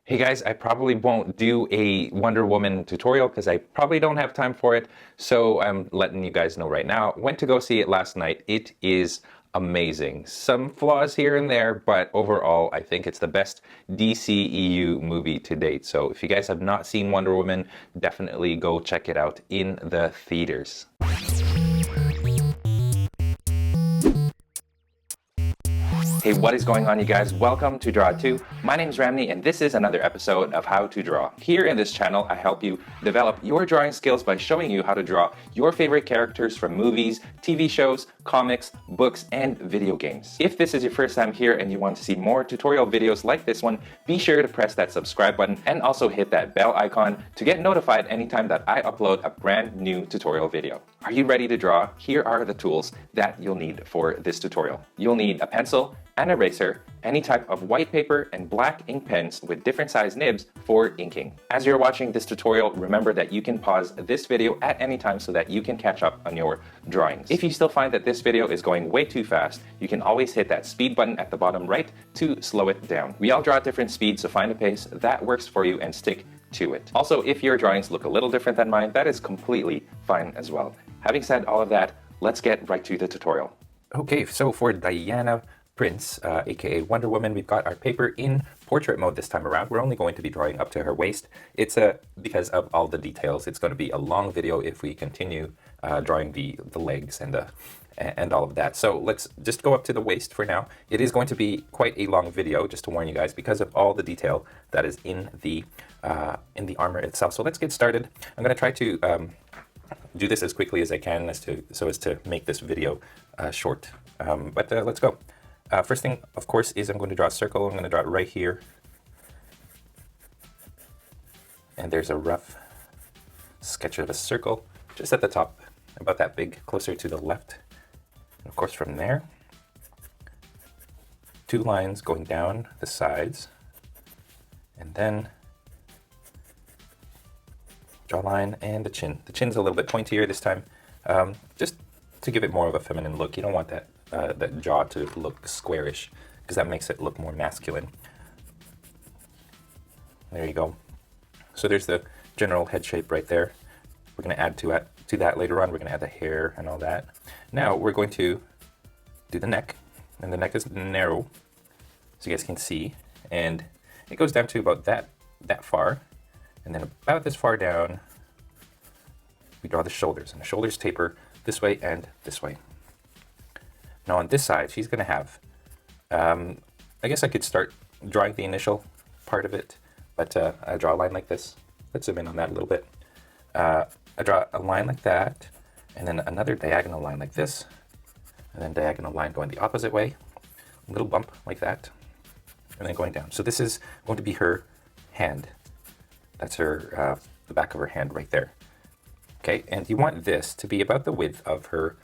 Hey guys, I probably won't do a Wonder Woman tutorial because I probably don't have time for it. So I'm letting you guys know right now. Went to go see it last night. It is amazing. Some flaws here and there, but overall, I think it's the best DCEU movie to date. So if you guys have not seen Wonder Woman, definitely go check it out in the theaters. Hey, what is going on, you guys? Welcome to Draw 2. My name is Ramny, and this is another episode of How to Draw. Here in this channel, I help you develop your drawing skills by showing you how to draw your favorite characters from movies, TV shows, comics, books, and video games. If this is your first time here and you want to see more tutorial videos like this one, be sure to press that subscribe button and also hit that bell icon to get notified anytime that I upload a brand new tutorial video. Are you ready to draw? Here are the tools that you'll need for this tutorial. You'll need a pencil, an eraser, any type of white paper, and black ink pens with different size nibs for inking. As you're watching this tutorial, remember that you can pause this video at any time so that you can catch up on your drawings. If you still find that this video is going way too fast, you can always hit that speed button at the bottom right to slow it down. We all draw at different speeds, so find a pace that works for you and stick to it. Also, if your drawings look a little different than mine, that is completely fine as well. Having said all of that, let's get right to the tutorial. Okay, so for Diana Prince, aka Wonder Woman, we've got our paper in portrait mode this time around. We're only going to be drawing up to her waist. It's because of all the details. It's going to be a long video if we continue drawing the legs and all of that. So let's just go up to the waist for now. It is going to be quite a long video, just to warn you guys, because of all the detail that is in the armor itself. So let's get started. I'm going to try to do this as quickly as I can so as to make this video short. But let's go. First thing, of course, is I'm going to draw a circle. I'm going to draw it right here. And there's a rough sketch of a circle just at the top, about that big, closer to the left. And of course, from there, two lines going down the sides. And then draw a line and the chin. The chin's a little bit pointier this time, just to give it more of a feminine look. You don't want that jaw to look squarish, because that makes it look more masculine. There you go. So there's the general head shape right there. We're going to add to that later on. We're going to add the hair and all that. Now we're going to do the neck, and the neck is narrow, so you guys can see, and it goes down to about that far, and then about this far down we draw the shoulders, and the shoulders taper this way and this way. Now on this side, she's going to have, I guess I could start drawing the initial part of it, but I draw a line like this. Let's zoom in on that a little bit. I draw a line like that, and then another diagonal line like this, and then diagonal line going the opposite way, a little bump like that, and then going down. So this is going to be her hand. That's her, the back of her hand right there. Okay, and you want this to be about the width of her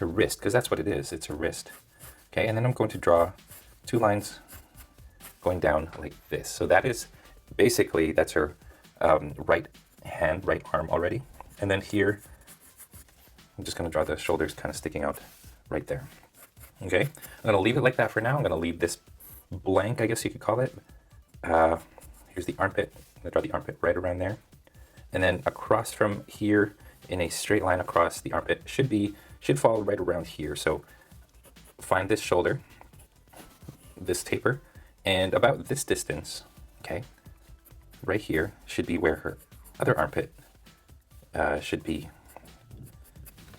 wrist, because that's what it is. It's her wrist. Okay, and then I'm going to draw two lines going down like this. So that is basically, that's her right hand, right arm already. And then here, I'm just going to draw the shoulders kind of sticking out right there. Okay, I'm going to leave it like that for now. I'm going to leave this blank, I guess you could call it. Here's the armpit. I'm going to draw the armpit right around there. And then across from here, in a straight line across, the armpit should fall right around here. So find this shoulder, this taper, and about this distance, okay, right here should be where her other armpit should be.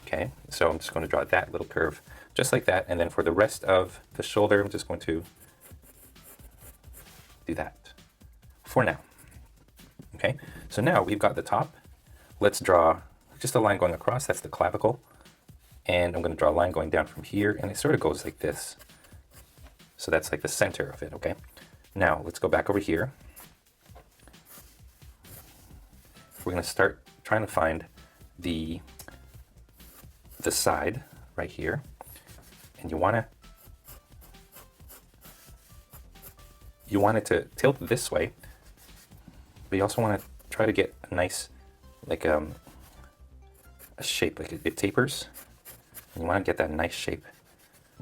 Okay, so I'm just going to draw that little curve just like that, and then for the rest of the shoulder, I'm just going to do that for now. Okay, so now we've got the top. Let's draw just a line going across. That's the clavicle. And I'm going to draw a line going down from here, and it sort of goes like this. So that's like the center of it, okay? Now, let's go back over here. We're going to start trying to find the side right here. And you want it to tilt this way, but you also want to try to get a nice, like a shape, like it tapers. You want to get that nice shape.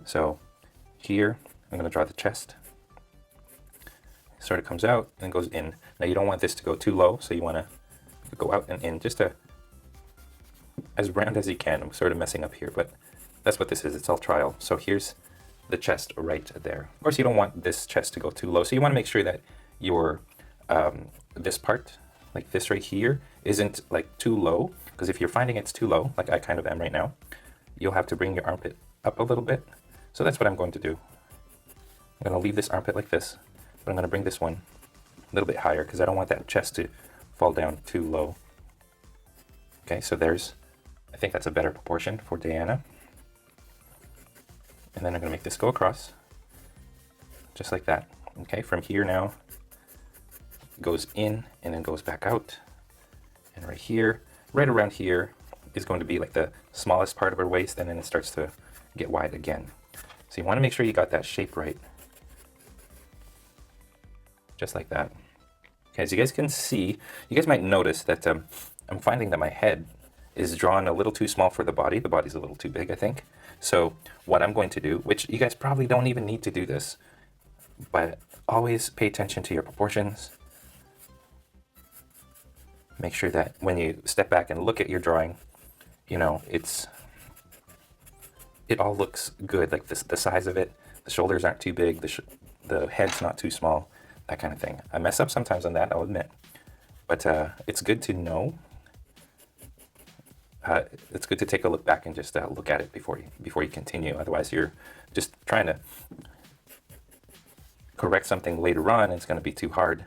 So here, I'm going to draw the chest. sort of comes out and goes in. Now you don't want this to go too low, so you want to go out and in, just as round as you can. I'm sort of messing up here, but that's what this is. It's all trial. So here's the chest right there. Of course, you don't want this chest to go too low, so you want to make sure that your this part, like this right here, isn't like too low, because if you're finding it's too low, like I kind of am right now, you'll have to bring your armpit up a little bit. So that's what I'm going to do. I'm going to leave this armpit like this, but I'm going to bring this one a little bit higher because I don't want that chest to fall down too low. Okay, so I think that's a better proportion for Diana. And then I'm going to make this go across, just like that. Okay, from here now, goes in and then goes back out. And right here, right around here, is going to be like the smallest part of her waist, and then it starts to get wide again. So you want to make sure you got that shape right. Just like that. Okay, as you guys can see, you guys might notice that I'm finding that my head is drawn a little too small for the body. The body's a little too big, I think. So what I'm going to do, which you guys probably don't even need to do this, but always pay attention to your proportions. Make sure that when you step back and look at your drawing, you know, it all looks good. Like this, the size of it, the shoulders aren't too big, the head's not too small, that kind of thing. I mess up sometimes on that, I'll admit, but it's good to know. It's good to take a look back and just look at it before you continue. Otherwise, you're just trying to correct something later on, and it's going to be too hard.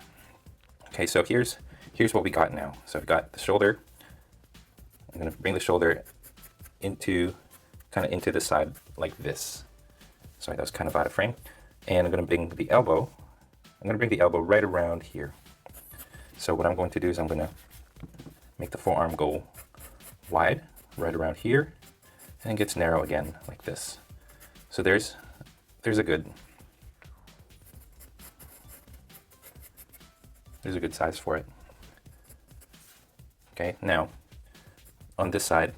Okay, so here's what we got now. So I've got the shoulder. I'm going to bring the shoulder into the side like this. Sorry, that was kind of out of frame. And I'm going to bring the elbow. I'm going to bring the elbow right around here. So what I'm going to do is I'm going to make the forearm go wide right around here, and it gets narrow again like this. So there's a good size for it. Okay, now on this side,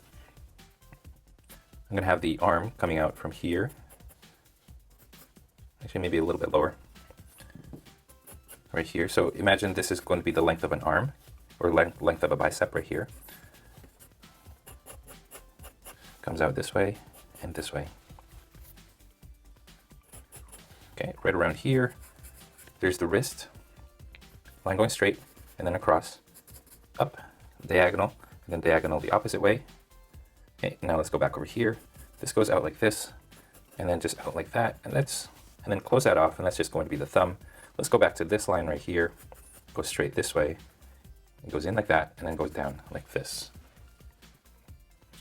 I'm going to have the arm coming out from here. Actually, maybe a little bit lower. Right here. So imagine this is going to be the length of an arm, or length of a bicep right here. Comes out this way and this way. Okay, right around here, there's the wrist. Line going straight, and then across, up, diagonal, and then diagonal the opposite way. Okay, now let's go back over here. This goes out like this, and then just out like that, and then close that off, and that's just going to be the thumb. Let's go back to this line right here, go straight this way. It goes in like that, and then goes down like this.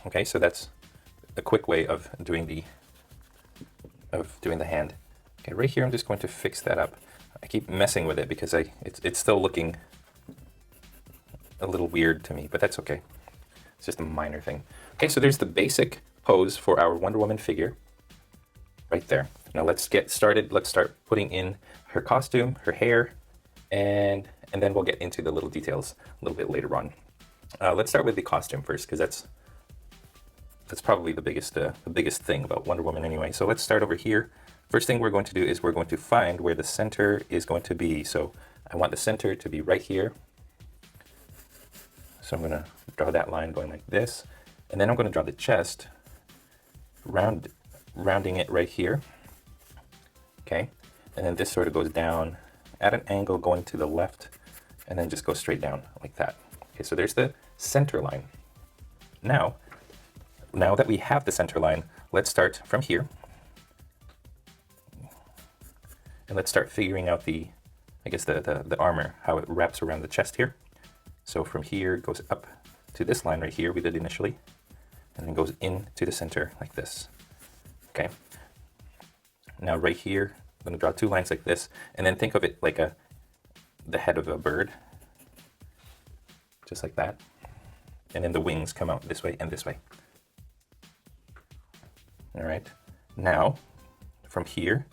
Okay, so that's a quick way of doing the hand. Okay, right here I'm just going to fix that up. I keep messing with it because it's still looking a little weird to me, but that's okay. It's just a minor thing. Okay, so there's the basic pose for our Wonder Woman figure right there. Now let's get started. Let's start putting in her costume, her hair, and then we'll get into the little details a little bit later on. Let's start with the costume first, because that's probably the biggest thing about Wonder Woman anyway. So let's start over here. First thing we're going to do is we're going to find where the center is going to be. So I want the center to be right here. So I'm going to draw that line going like this. And then I'm going to draw the chest, rounding it right here. Okay. And then this sort of goes down at an angle going to the left, and then just goes straight down like that. Okay, so there's the center line. Now that we have the center line, let's start from here. And let's start figuring out the armor, how it wraps around the chest here. So from here, it goes up to this line right here we did initially, and then goes into the center like this. Okay. Now right here, I'm going to draw two lines like this, and then think of it like the head of a bird, just like that. And then the wings come out this way and this way. All right. Now, from here,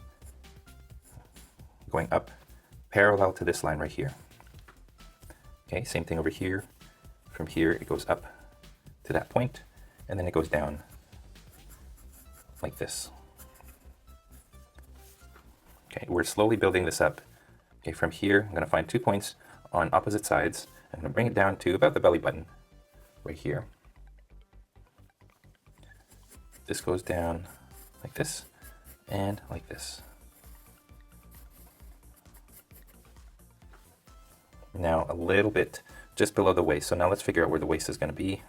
going up parallel to this line right here. Okay, same thing over here. From here, it goes up to that point, and then it goes down like this. Okay, we're slowly building this up. Okay, from here, I'm going to find 2 points on opposite sides. I'm going to bring it down to about the belly button right here. This goes down like this and like this. Now a little bit just below the waist. So now let's figure out where the waist is going to be.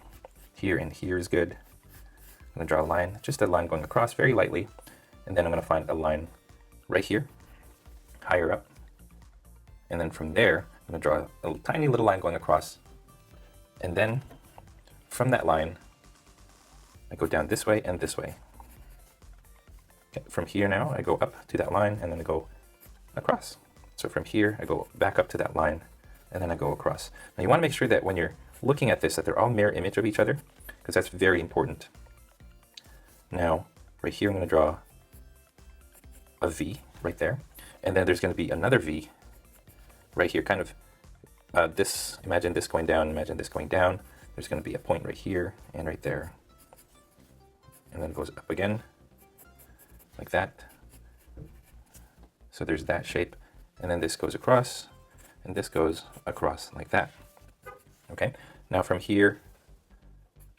Here and here is good. I'm going to draw a line, just a line going across very lightly. And then I'm going to find a line right here, higher up. And then from there, I'm going to draw a tiny little line going across. And then from that line, I go down this way and this way. Okay, from here now, I go up to that line and then I go across. So from here, I go back up to that line and then I go across. Now you want to make sure that when you're looking at this, that they're all mirror image of each other, because that's very important. Now, right here, I'm going to draw a V right there. And then there's going to be another V right here, kind of imagine this going down, imagine this going down. There's going to be a point right here and right there. And then it goes up again, like that. So there's that shape. And then this goes across, and this goes across like that. Okay, now from here,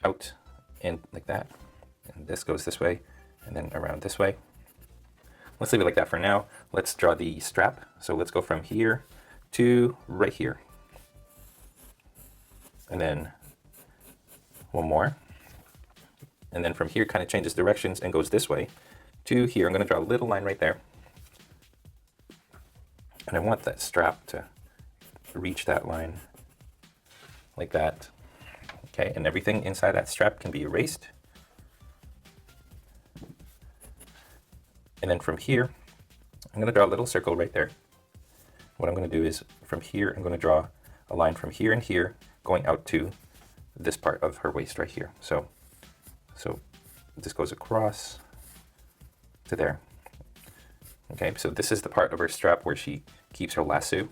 out, and like that. And this goes this way, and then around this way. Let's leave it like that for now. Let's draw the strap. So let's go from here to right here. And then one more. And then from here kind of changes directions and goes this way to here. I'm going to draw a little line right there. And I want that strap to reach that line like that. Okay, and everything inside that strap can be erased. And then from here, I'm going to draw a little circle right there. What I'm going to do is from here, I'm going to draw a line from here and here going out to this part of her waist right here. So this goes across to there. Okay, so this is the part of her strap where she keeps her lasso,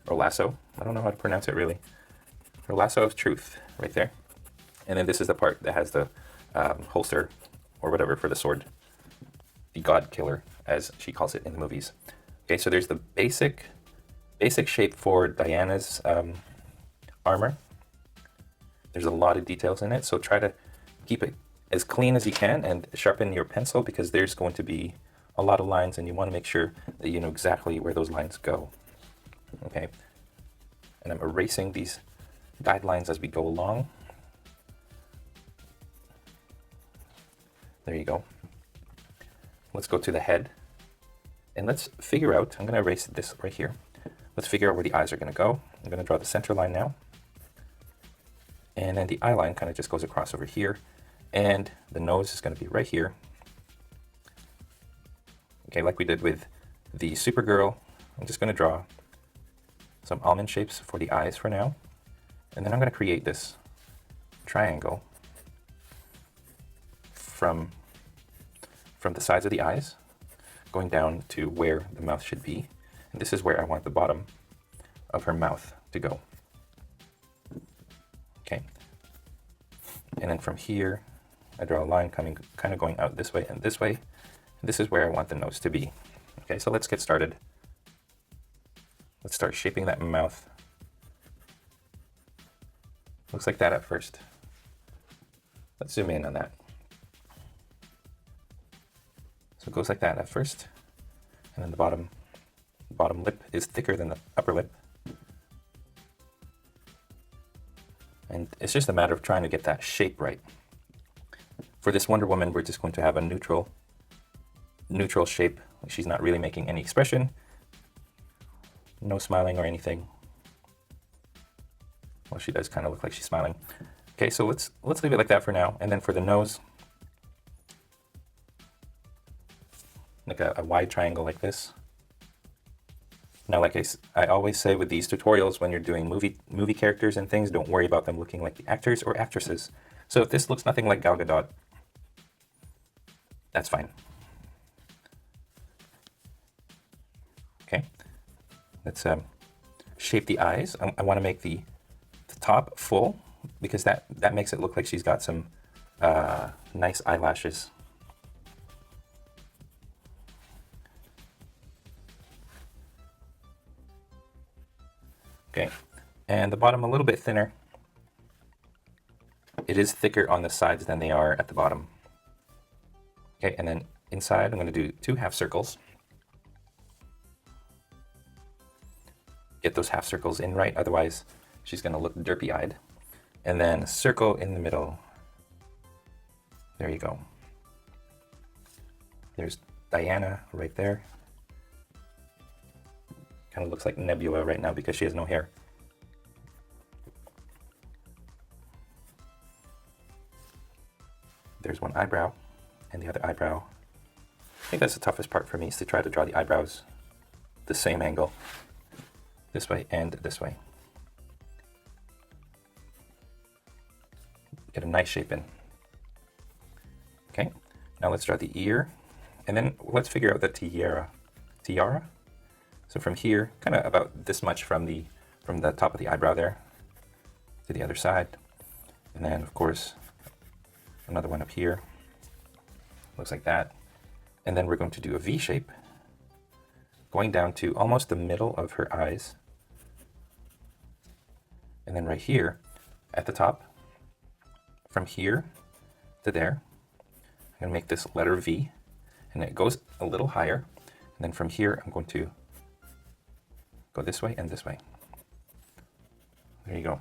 or lasso. I don't know how to pronounce it really. Her lasso of truth right there. And then this is the part that has the holster or whatever for the sword. The God Killer, as she calls it in the movies. Okay, so there's the basic shape for Diana's armor. There's a lot of details in it, so try to keep it as clean as you can and sharpen your pencil, because there's going to be a lot of lines and you want to make sure that you know exactly where those lines go. Okay, and I'm erasing these guidelines as we go along. There you go. Let's go to the head and let's figure out, I'm going to erase this right here. Let's figure out where the eyes are going to go. I'm going to draw the center line now. And then the eye line kind of just goes across over here. And the nose is going to be right here. Okay, like we did with the Supergirl, I'm just going to draw some almond shapes for the eyes for now. And then I'm going to create this triangle from the sides of the eyes, going down to where the mouth should be. And this is where I want the bottom of her mouth to go. Okay. And then from here, I draw a line kind of going out this way and this way. And this is where I want the nose to be. Okay, so let's get started. Let's start shaping that mouth. Looks like that at first. Let's zoom in on that. So it goes like that at first. And then the bottom lip is thicker than the upper lip. And it's just a matter of trying to get that shape right. For this Wonder Woman, we're just going to have a neutral shape. She's not really making any expression. No smiling or anything. Well, she does kind of look like she's smiling. Okay, so let's leave it like that for now. And then for the nose, like a wide triangle like this. Now, like I always say with these tutorials, when you're doing movie characters and things, don't worry about them looking like the actors or actresses. So if this looks nothing like Gal Gadot, that's fine. Okay, let's shape the eyes. I want to make the top full, because that makes it look like she's got some nice eyelashes. Okay, and the bottom a little bit thinner. It is thicker on the sides than they are at the bottom. Okay, and then inside I'm going to do 2 half circles. Get those half circles in right, otherwise she's going to look derpy-eyed. And then a circle in the middle. There you go. There's Diana right there. Kind of looks like Nebula right now because she has no hair. There's one eyebrow and the other eyebrow. I think that's the toughest part for me, is to try to draw the eyebrows the same angle. This way and this way. Get a nice shape in. Okay, now let's draw the ear, and then let's figure out the tiara. Tiara? So from here, kind of about this much from the top of the eyebrow there to the other side. And then of course, another one up here. Looks like that. And then we're going to do a V shape, going down to almost the middle of her eyes. And then right here at the top, from here to there, I'm going to make this letter V, and it goes a little higher. And then from here, I'm going to go this way and this way. There you go.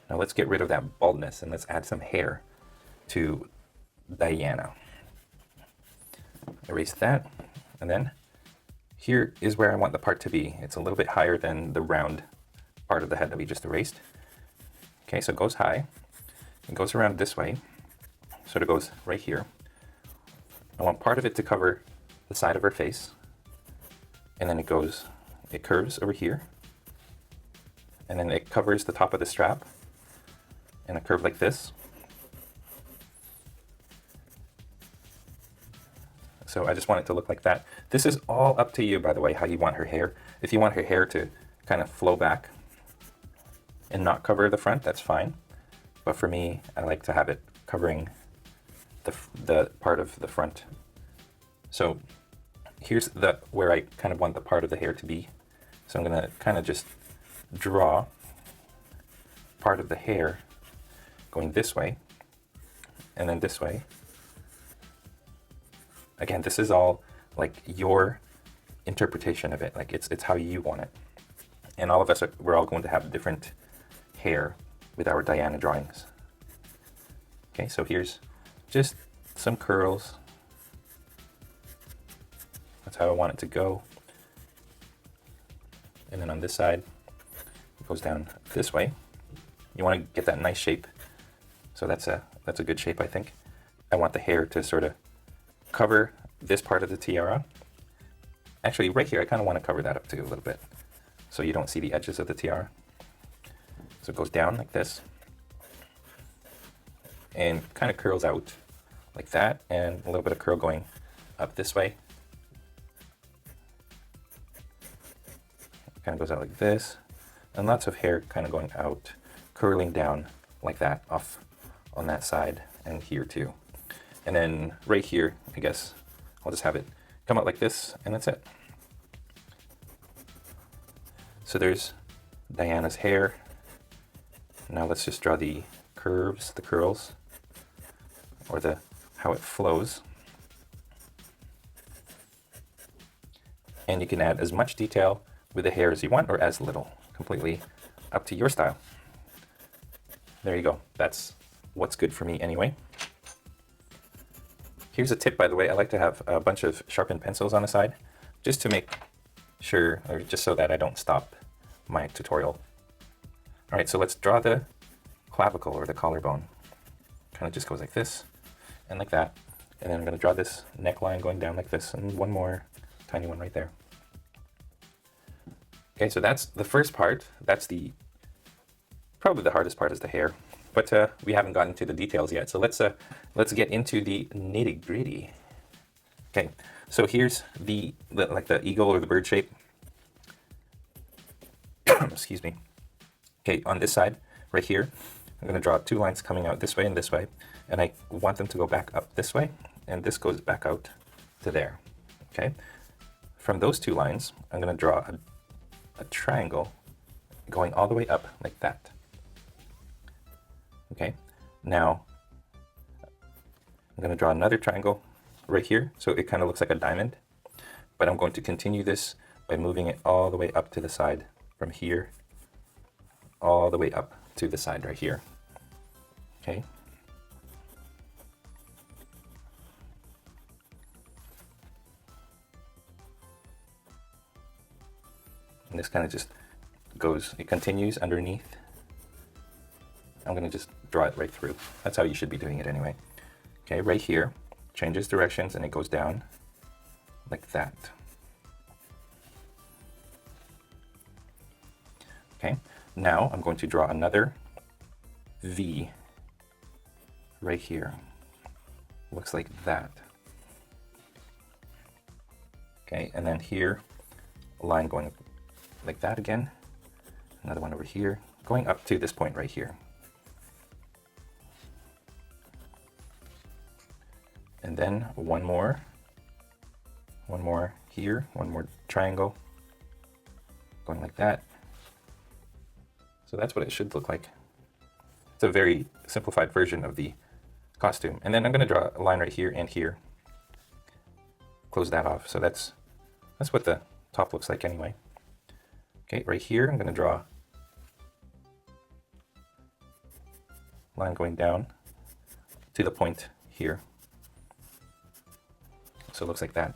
Now let's get rid of that baldness and let's add some hair to Diana. Erase that, and then here is where I want the part to be. It's a little bit higher than the round part of the head that we just erased. Okay, so it goes high. It goes around this way, so it goes right here. I want part of it to cover the side of her face, and then it curves over here, and then it covers the top of the strap, and a curve like this. So I just want it to look like that. This is all up to you, by the way, how you want her hair. If you want her hair to kind of flow back and not cover the front, that's fine. But for me, I like to have it covering the part of the front. So here's where I kind of want the part of the hair to be. So I'm gonna kind of just draw part of the hair going this way and then this way. Again, this is all like your interpretation of it. Like it's how you want it. And all of us, we're all going to have different hair with our Diana drawings. Okay, so here's just some curls. That's how I want it to go. And then on this side, it goes down this way. You want to get that nice shape. So that's a good shape, I think. I want the hair to sort of cover this part of the tiara. Actually, right here, I kind of want to cover that up too a little bit, so you don't see the edges of the tiara. So it goes down like this, and kind of curls out like that, and a little bit of curl going up this way. Kind of goes out like this, and lots of hair kind of going out, curling down like that off on that side and here too. And then right here, I guess, I'll just have it come out like this, and that's it. So there's Diana's hair. Now let's just draw the curves, the curls, or how it flows. And you can add as much detail with the hair as you want, or as little, completely up to your style. There you go. That's what's good for me anyway. Here's a tip, by the way. I like to have a bunch of sharpened pencils on the side, just to make sure, or just so that I don't stop my tutorial. All right, so let's draw the clavicle or the collarbone. Kind of just goes like this and like that. And then I'm going to draw this neckline going down like this, and one more tiny one right there. Okay, so that's the first part. That's probably the hardest part, is the hair. But we haven't gotten to the details yet, so let's get into the nitty-gritty. Okay, so here's like the eagle or the bird shape. Excuse me. Okay, on this side, right here, I'm going to draw 2 lines coming out this way and this way, and I want them to go back up this way, and this goes back out to there. Okay, from those 2 lines, I'm going to draw a triangle going all the way up like that. Okay, now I'm going to draw another triangle right here, so it kind of looks like a diamond, but I'm going to continue this by moving it all the way up to the side, from here all the way up to the side right here. Okay. And this kind of just goes, it continues underneath. I'm going to just draw it right through. That's how you should be doing it anyway. Okay, right here, changes directions and it goes down like that. Okay, now I'm going to draw another V right here. Looks like that. Okay, and then here, a line going like that again. Another one over here, going up to this point right here. And then one more here, one more triangle, going like that. So that's what it should look like. It's a very simplified version of the costume. And then I'm going to draw a line right here and here. Close that off. So that's what the top looks like anyway. Okay, right here I'm going to draw a line going down to the point here. So it looks like that.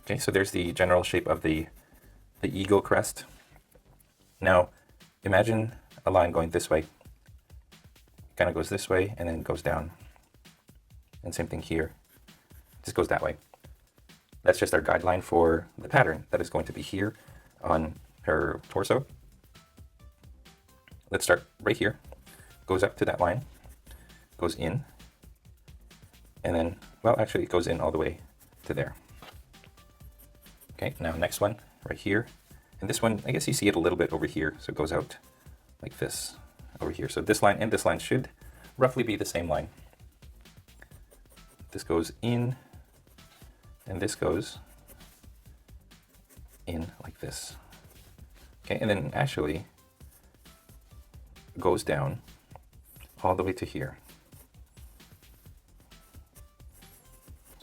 Okay, so there's the general shape of the eagle crest. Now imagine a line going this way. It kind of goes this way and then goes down. And same thing here. Just goes that way. That's just our guideline for the pattern that is going to be here on her torso. Let's start right here. Goes up to that line, goes in, and then, well, actually it goes in all the way to there. Okay, now next one right here. And this one, I guess you see it a little bit over here, so it goes out like this over here. So this line and this line should roughly be the same line. This goes in, and this goes in like this. Okay, and then actually goes down all the way to here.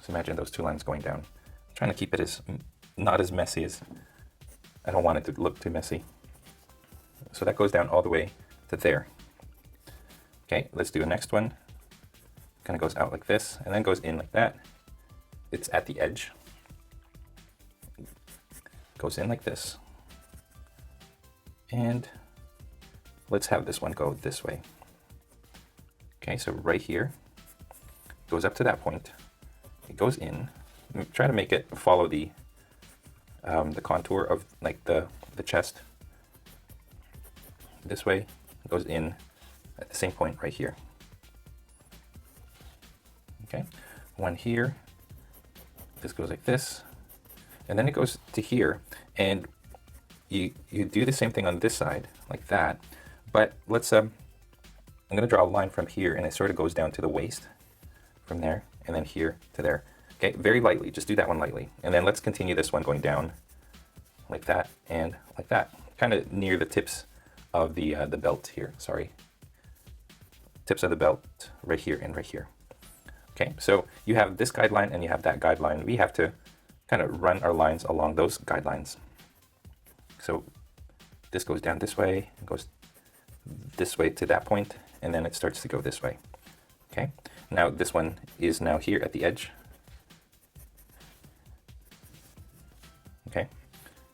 So imagine those two lines going down. I'm trying to keep it as not as messy as, I don't want it to look too messy. So that goes down all the way to there. Okay, let's do a next one. Kind of goes out like this and then goes in like that. It's at the edge. Goes in like this. And let's have this one go this way. Okay, so right here, goes up to that point. It goes in. Try to make it follow the contour of like the chest. This way, it goes in at the same point right here. Okay, one here. This goes like this, and then it goes to here, and you do the same thing on this side like that. But let's I'm going to draw a line from here, and it sort of goes down to the waist from there, and then here to there. Okay, very lightly, just do that one lightly. And then let's continue this one going down like that and like that, kind of near the tips of the belt here, sorry. Tips of the belt right here and right here. Okay, so you have this guideline and you have that guideline. We have to kind of run our lines along those guidelines. So this goes down this way, it goes this way to that point, and then it starts to go this way. Okay, now this one is now here at the edge. Okay,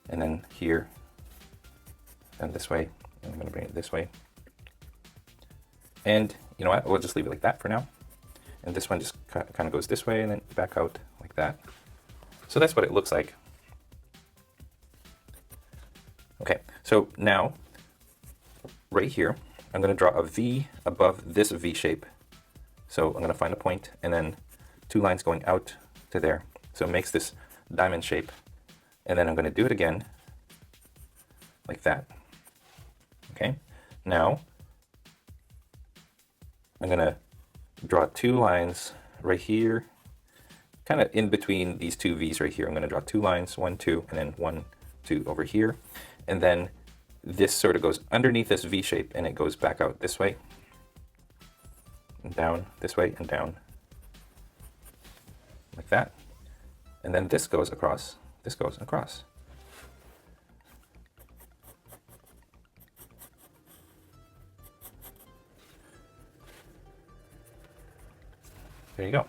and then here and this way, and I'm going to bring it this way. And you know what, we'll just leave it like that for now. And this one just kind of goes this way and then back out like that. So that's what it looks like. Okay, so now right here, I'm going to draw a V above this V shape. So I'm going to find a point and then two lines going out to there. So it makes this diamond shape. And then I'm going to do it again like that. Okay, now I'm going to draw two lines right here, kind of in between these two V's right here. I'm going to draw two lines, 1, 2, and then 1, 2 over here. And then this sort of goes underneath this V shape and it goes back out this way, and down, this way, and down, like that. And then this goes across, this goes across. There you go.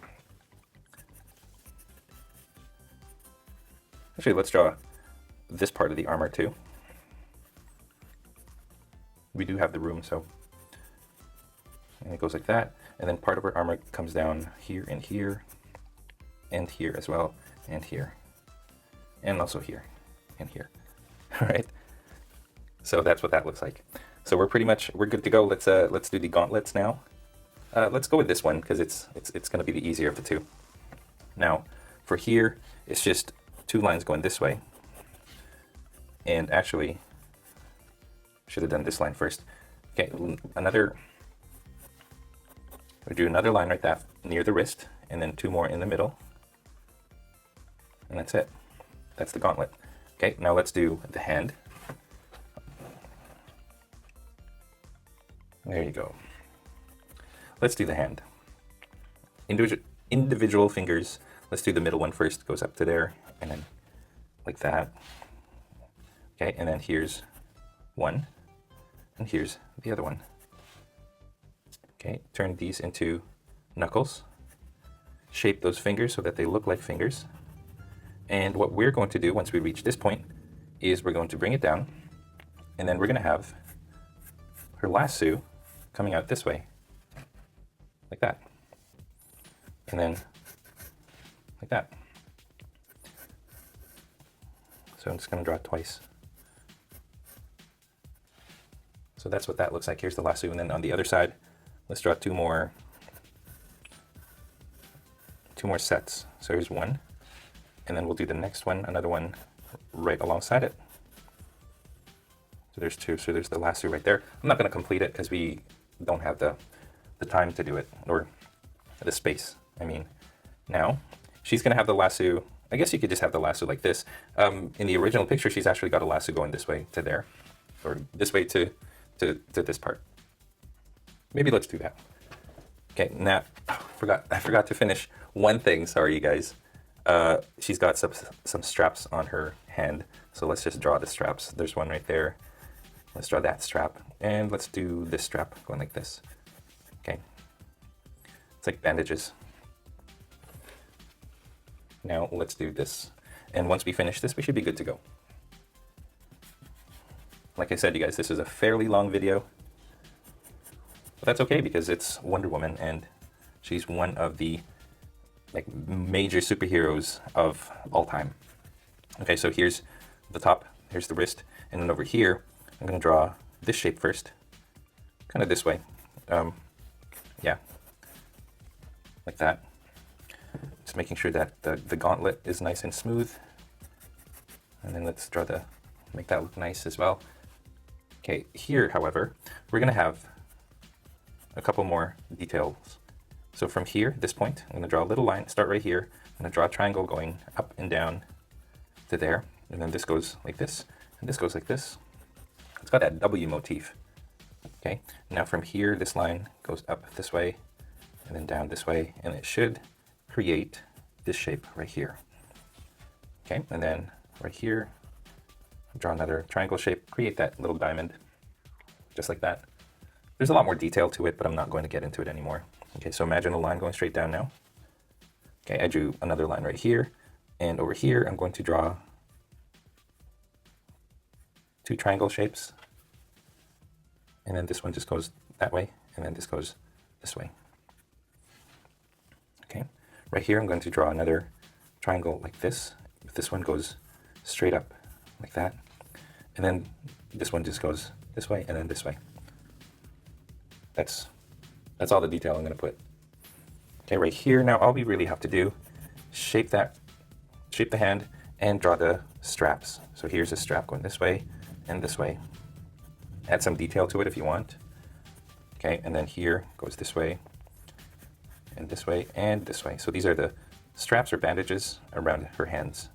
Actually, let's draw this part of the armor too. We do have the room, so. And it goes like that. And then part of our armor comes down here and here, and here as well, and here. And also here, and here. All right. So that's what that looks like. So we're good to go. Let's do the gauntlets now. Let's go with this one because it's going to be the easier of the two. Now, for here, it's just two lines going this way. And actually, should have done this line first. Okay, we'll do another line right there near the wrist, and then two more in the middle. And that's it. That's the gauntlet. Okay, now let's do the hand. There you go. Let's do the hand. Individual fingers. Let's do the middle one first. Goes up to there, and then like that. Okay, and then here's one, and here's the other one. Okay, turn these into knuckles. Shape those fingers so that they look like fingers. And what we're going to do once we reach this point is we're going to bring it down, and then we're going to have her lasso coming out this way, like that. And then like that. So I'm just going to draw it twice. So that's what that looks like. Here's the lasso, and then on the other side, let's draw two more sets. So here's one, and then we'll do the next one, another one right alongside it. So there's two. So there's the lasso right there. I'm not going to complete it because we don't have the time to do it, or the space. I mean, now she's going to have the lasso. I guess you could just have the lasso like this. In the original picture, she's actually got a lasso going this way to there, or this way to this part. Maybe let's do that. Okay, now I forgot to finish one thing. Sorry, you guys. She's got some straps on her hand, so let's just draw the straps. There's one right there. Let's draw that strap, and let's do this strap going like this. Okay, it's like bandages. Now let's do this, and once we finish this, we should be good to go. Like I said, you guys, this is a fairly long video, but that's okay because it's Wonder Woman, and she's one of the major superheroes of all time. Okay, so here's the top, here's the wrist, and then over here, I'm going to draw this shape first, kind of this way. Yeah, like that. Just making sure that the gauntlet is nice and smooth. And then let's make that look nice as well. Okay, here, however, we're going to have a couple more details. So from here, this point, I'm going to draw a little line, start right here. I'm going to draw a triangle going up and down to there. And then this goes like this, and this goes like this. It's got that W motif. Okay, now from here, this line goes up this way, and then down this way, and it should create this shape right here. Okay, and then right here, draw another triangle shape, create that little diamond, just like that. There's a lot more detail to it, but I'm not going to get into it anymore. Okay, so imagine a line going straight down now. Okay, I drew another line right here, and over here, I'm going to draw two triangle shapes, and then this one just goes that way, and then this goes this way. Okay, right here, I'm going to draw another triangle like this. This one goes straight up like that, and then this one just goes this way and then this way. That's all the detail I'm going to put. Okay, right here, now all we really have to do, shape the hand and draw the straps. So here's a strap going this way and this way. Add some detail to it if you want. Okay, and then here goes this way and this way and this way. So these are the straps or bandages around her hands.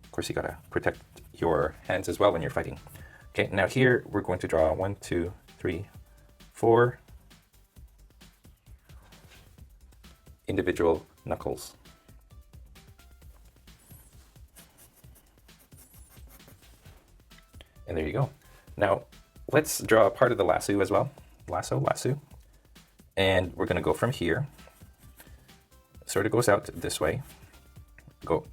Of course, you gotta protect your hands as well when you're fighting. Okay, now here we're going to draw 1, 2, 3, 4 individual knuckles. And there you go. Now let's draw a part of the lasso as well. Lasso. And we're going to go from here. Sort of goes out this way. Go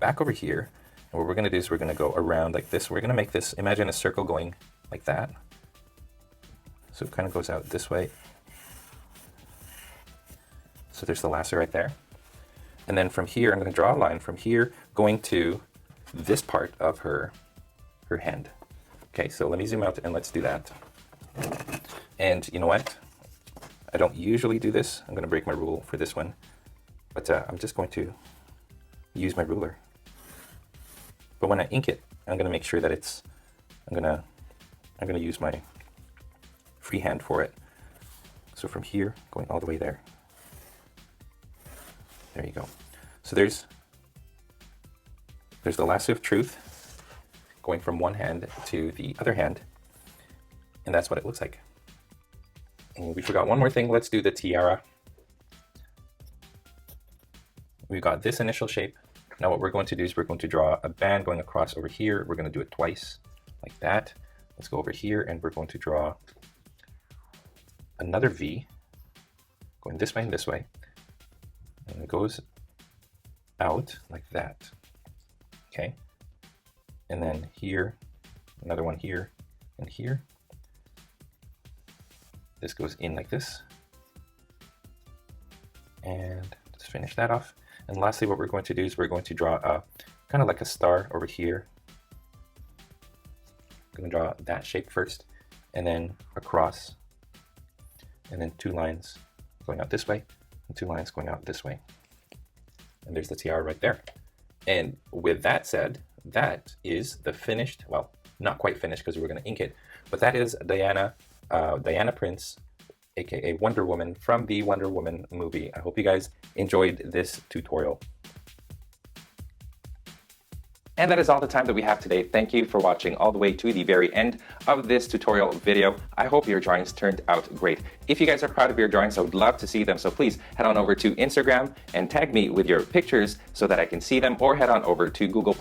back over here. And what we're going to do is we're going to go around like this. We're going to make this, imagine a circle going like that. So it kind of goes out this way. So there's the lasso right there. And then from here, I'm going to draw a line from here going to this part of her hand. Okay, so let me zoom out and let's do that. And you know what? I don't usually do this. I'm going to break my rule for this one. But I'm just going to use my ruler. But when I ink it, I'm going to make sure that it's, I'm going to use my freehand for it. So from here, going all the way there. There you go. So there's the lasso of truth going from one hand to the other hand. And that's what it looks like. And we forgot one more thing. Let's do the tiara. We've got this initial shape. Now what we're going to do is we're going to draw a band going across over here. We're going to do it twice like that. Let's go over here and we're going to draw another V going this way and this way. And it goes out like that. Okay. And then here, another one here and here. This goes in like this. And let's finish that off. And lastly, what we're going to do is we're going to draw a kind of like a star over here. I'm going to draw that shape first, and then across, and then 2 lines going out this way, and 2 lines going out this way. And there's the tiara right there. And with that said, that is the finished, well, not quite finished because we're going to ink it, but that is Diana Prince, aka Wonder Woman, from the Wonder Woman movie. I hope you guys enjoyed this tutorial. And that is all the time that we have today. Thank you for watching all the way to the very end of this tutorial video. I hope your drawings turned out great. If you guys are proud of your drawings, I would love to see them. So please head on over to Instagram and tag me with your pictures so that I can see them, or head on over to Google+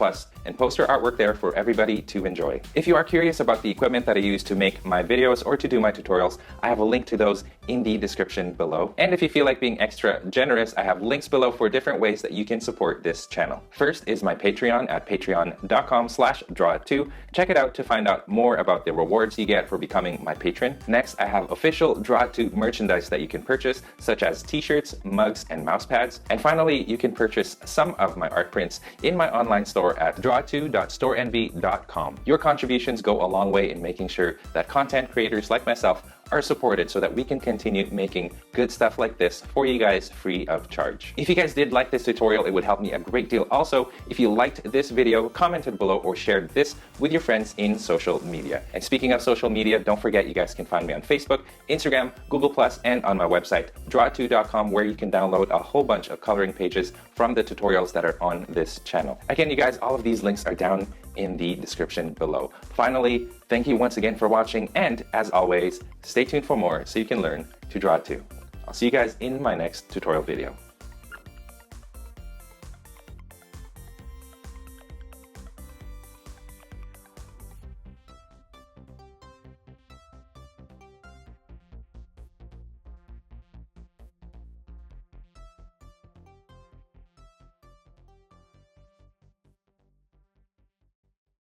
and post your artwork there for everybody to enjoy. If you are curious about the equipment that I use to make my videos or to do my tutorials, I have a link to those in the description below. And if you feel like being extra generous, I have links below for different ways that you can support this channel. First is my Patreon at patreon.com/drawit2. Check it out to find out more about the rewards you get for becoming my patron. Next, I have official Drawit2 merchandise that you can purchase, such as t-shirts, mugs, and mouse pads. And finally, you can purchase some of my art prints in my online store at drawit2.storeenvy.com. Your contributions go a long way in making sure that content creators like myself are supported so that we can continue making good stuff like this for you guys free of charge. If you guys did like this tutorial, it would help me a great deal. Also, if you liked this video, commented below or shared this with your friends in social media. And speaking of social media, don't forget you guys can find me on Facebook, Instagram, Google+, and on my website, drawit2.com, where you can download a whole bunch of coloring pages from the tutorials that are on this channel. Again, you guys, all of these links are down in the description below. Finally, thank you once again for watching, and as always, stay tuned for more so you can learn to draw too. I'll see you guys in my next tutorial video.